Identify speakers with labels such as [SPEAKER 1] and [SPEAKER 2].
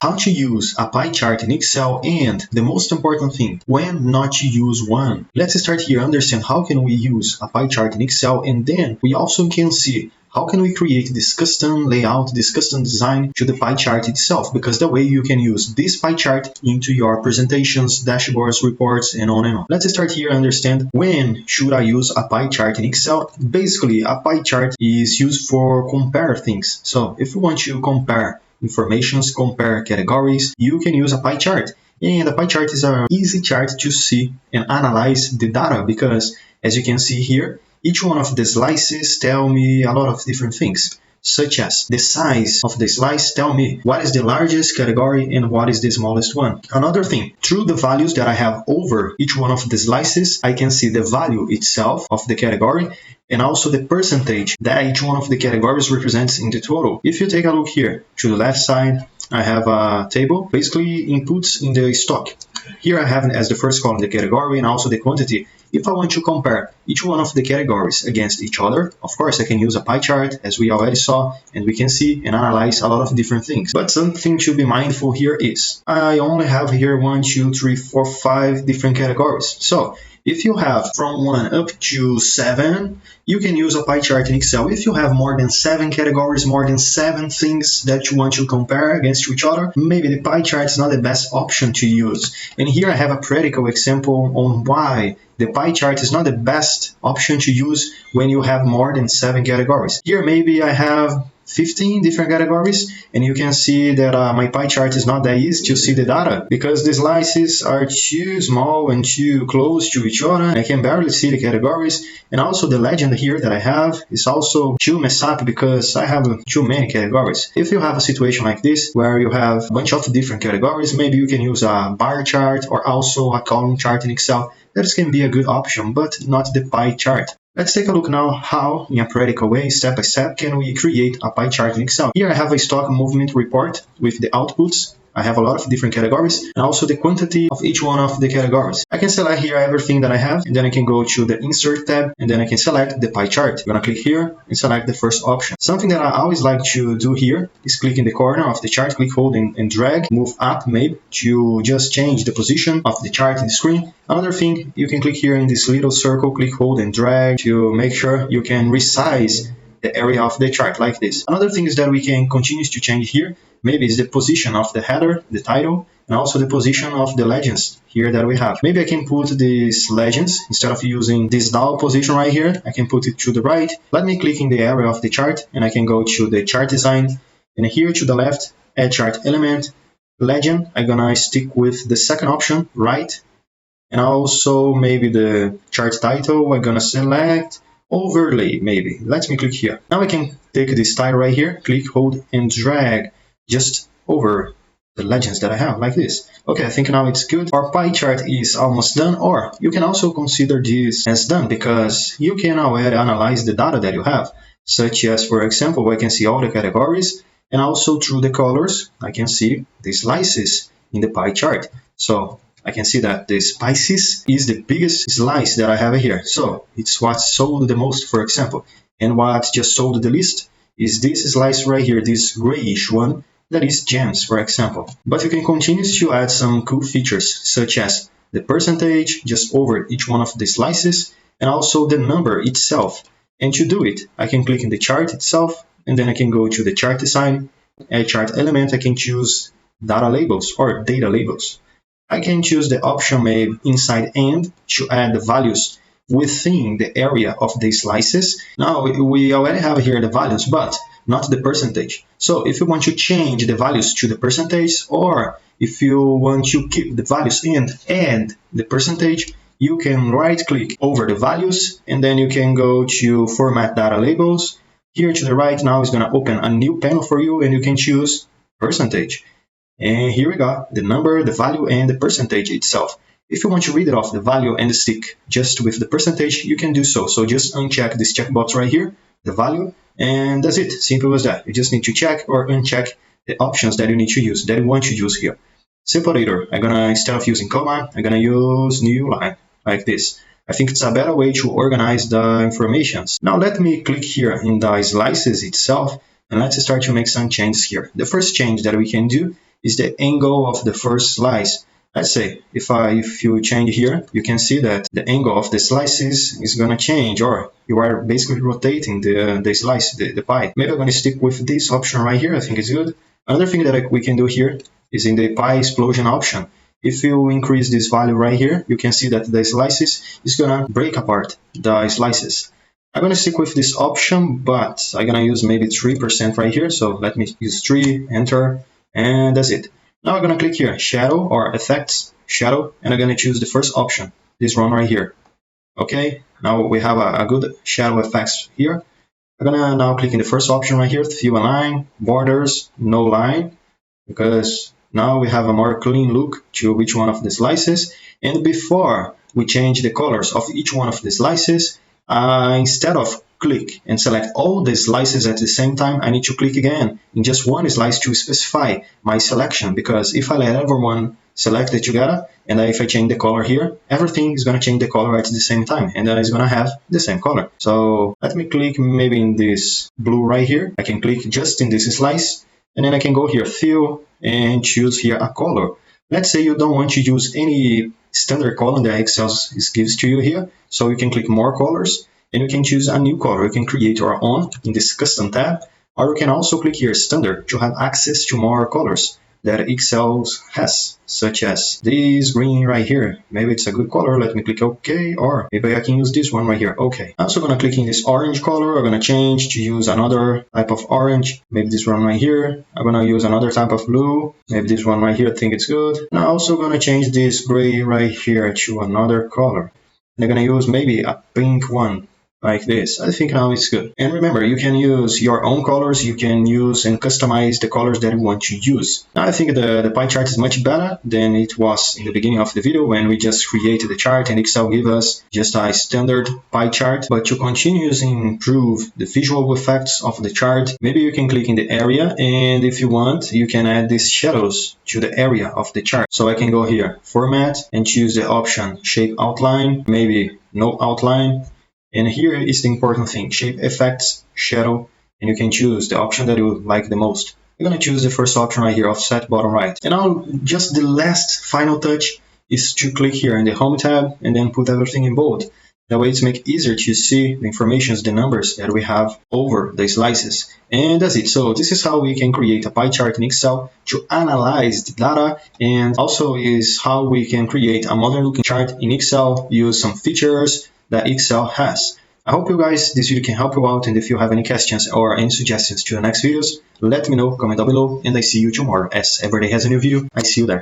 [SPEAKER 1] how to use a pie chart in Excel, and the most important thing, when not to use one. Let's start here, understand how can we use a pie chart in Excel, and then we also can see how can we create this custom layout, this custom design to the pie chart itself, because that way you can use this pie chart into your presentations, dashboards, reports, and on and on. Let's start here, understand when should I use a pie chart in Excel. Basically, a pie chart is used for compare things. So if you want to compare informations, compare categories, you can use a pie chart. And a pie chart is an easy chart to see and analyze the data, because as you can see here, each one of the slices tell me a lot of different things, such as the size of the slice tell me what is the largest category and what is the smallest one. Another thing, through the values that I have over each one of the slices, I can see the value itself of the category and also the percentage that each one of the categories represents in the total. If you take a look here to the left side, I have a table, basically inputs in the stock. Here I have as the first column the category and also the quantity. If I want to compare each one of the categories against each other, of course I can use a pie chart, as we already saw, and we can see and analyze a lot of different things. But something to be mindful here is, I only have here 1, 2, 3, 4, 5 different categories. So if you have from 1 up to 7, you can use a pie chart in Excel. If you have more than 7 categories, more than 7 things that you want to compare against each other, maybe the pie chart is not the best option to use. And here I have a practical example on why the pie chart is not the best option to use when you have more than 7 categories. Here maybe I have 15 different categories, and you can see that my pie chart is not that easy to see the data because the slices are too small and too close to each other. I can barely see the categories, and also the legend here that I have is also too messed up because I have too many categories. If you have a situation like this where you have a bunch of different categories, maybe you can use a bar chart or also a column chart in Excel. That can be a good option, but not the pie chart. Let's take a look now how, in a practical way, step by step, can we create a pie chart in Excel. Here I have a stock movement report with the outputs. I have a lot of different categories and also the quantity of each one of the categories. I can select here everything that I have, and then I can go to the Insert tab, and then I can select the pie chart. I'm gonna click here and select the first option. Something that I always like to do here is click in the corner of the chart, click, hold, and drag, move up maybe to just change the position of the chart in the screen. Another thing, you can click here in this little circle, click, hold, and drag to make sure you can resize the area of the chart like this. Another thing is that we can continue to change here. Maybe it's the position of the header, the title, and also the position of the legends here that we have. Maybe I can put these legends, instead of using this dial position right here, I can put it to the right. Let me click in the area of the chart, and I can go to the chart design, and here to the left, add chart element, legend. I'm gonna stick with the second option, right, and also maybe the chart title, we're gonna select overlay maybe. Let me click here. Now I can take this style right here, click, hold, and drag just over the legends that I have like this. Okay, I think now it's good. Our pie chart is almost done, or you can also consider this as done because you can already analyze the data that you have, such as, for example, I can see all the categories, and also through the colors, I can see the slices in the pie chart. So I can see that the spices is the biggest slice that I have here. So it's what sold the most, for example. And what just sold the least is this slice right here, this grayish one, that is gems, for example. But you can continue to add some cool features, such as the percentage just over each one of the slices, and also the number itself. And to do it, I can click in the chart itself, and then I can go to the chart design, add chart element, I can choose data labels or data labels. I can choose the option maybe inside and to add the values within the area of the slices. Now we already have here the values, but not the percentage. So if you want to change the values to the percentage, or if you want to keep the values and add the percentage, you can right click over the values, and then you can go to format data labels. Here to the right now is going to open a new panel for you, and you can choose percentage. And here we got the number, the value, and the percentage itself. If you want to read it off the value and stick just with the percentage, you can do so. So just uncheck this checkbox right here, the value, and that's it. Simple as that. You just need to check or uncheck the options that you need to use, that you want to use here. Separator, I'm gonna, instead of using comma, I'm gonna use new line like this. I think it's a better way to organize the informations. Now let me click here in the slices itself, and let's start to make some changes here. The first change that we can do is the angle of the first slice. Let's say if you change here, you can see that the angle of the slices is gonna change, or you are basically rotating the slice, the pie. Maybe I'm gonna stick with this option right here. I think it's good. Another thing that we can do here is in the pie explosion option. If you increase this value right here, you can see that the slices is gonna break apart the slices. I'm gonna stick with this option, but I'm gonna use maybe 3% right here. So let me use 3, enter, and that's it. Now I'm gonna click here, shadow or effects, shadow, and I'm gonna choose the first option, this one right here. Okay, now we have a good shadow effects here. I'm gonna now click in the first option right here, fill a line, borders, no line, because now we have a more clean look to each one of the slices. And before we change the colors of each one of the slices, instead of click and select all the slices at the same time, I need to click again in just one slice to specify my selection, because if I let everyone select it together, and if I change the color here, everything is going to change the color at the same time, and then it's going to have the same color. So let me click maybe in this blue right here. I can click just in this slice, and then I can go here, fill, and choose here a color. Let's say you don't want to use any standard color that Excel gives to you here, so you can click more colors, and you can choose a new color. You can create your own in this custom tab, or you can also click here standard to have access to more colors that Excel has, such as this green right here. Maybe it's a good color. Let me click OK, or maybe I can use this one right here. OK. I'm also going to click in this orange color. I'm going to change to use another type of orange. Maybe this one right here. I'm going to use another type of blue. Maybe this one right here. I think it's good. And I'm also going to change this gray right here to another color. And I'm going to use maybe a pink one, like this. I think now it's good. And remember, you can use your own colors. You can use and customize the colors that you want to use. Now I think the pie chart is much better than it was in the beginning of the video when we just created the chart and Excel gave us just a standard pie chart. But to continuously improve the visual effects of the chart, maybe you can click in the area, and if you want, you can add these shadows to the area of the chart. So I can go here, format, and choose the option shape outline, maybe no outline. And here is the important thing, shape effects, shadow, and you can choose the option that you like the most. I'm going to choose the first option right here, offset bottom right. And now just the last final touch is to click here in the home tab and then put everything in bold. That way it's make it easier to see the information, the numbers that we have over the slices. And that's it. So this is how we can create a pie chart in Excel to analyze the data, and also is how we can create a modern looking chart in Excel, use some features that Excel has. I hope you guys, this video can help you out, and if you have any questions or any suggestions to the next videos, let me know, comment down below, and I see you tomorrow. As every day has a new video, I see you there.